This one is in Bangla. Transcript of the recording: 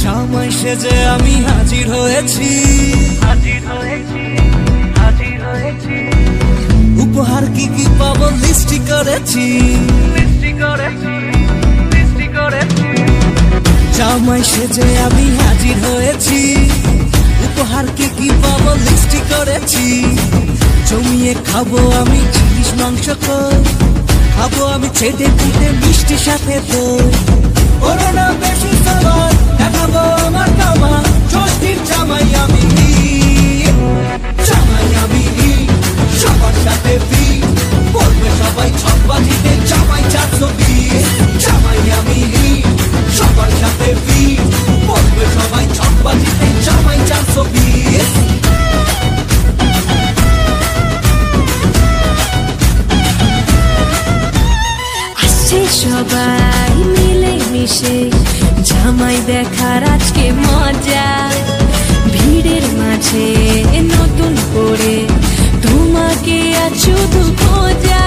জামাই সেজে আমি হাজির হয়েছি, উপহার কি কি পাবো লিস্টি করেছি। জামাই সেজে আমি হাজির হয়েছি, উপহার কি কি পাবো লিস্টি করেছি। জমিয়ে খাবো আমি ইলিশ মাংস, খাবো আমি ছেটে পিঠে মিষ্টি সাথে দই। ওরো না বেশি সবার দেখাবো আমার কামা, ষষ্ঠীর জামাই আমি, জামাই আমি সবার সাথে ফিট, বলবে সবাই ছকবাজিতে জামাই 420। জামাই আমি সবার সাথে ফিট, বলবে সবাই ছকবাজিতে জামাই 420। আসছে সবাই মিলে মিশে, জামাই দেখার আজকে মজা। ভিড়ের মাঝে নতুন করে তোমাকে আজ শুধু খোঁজা।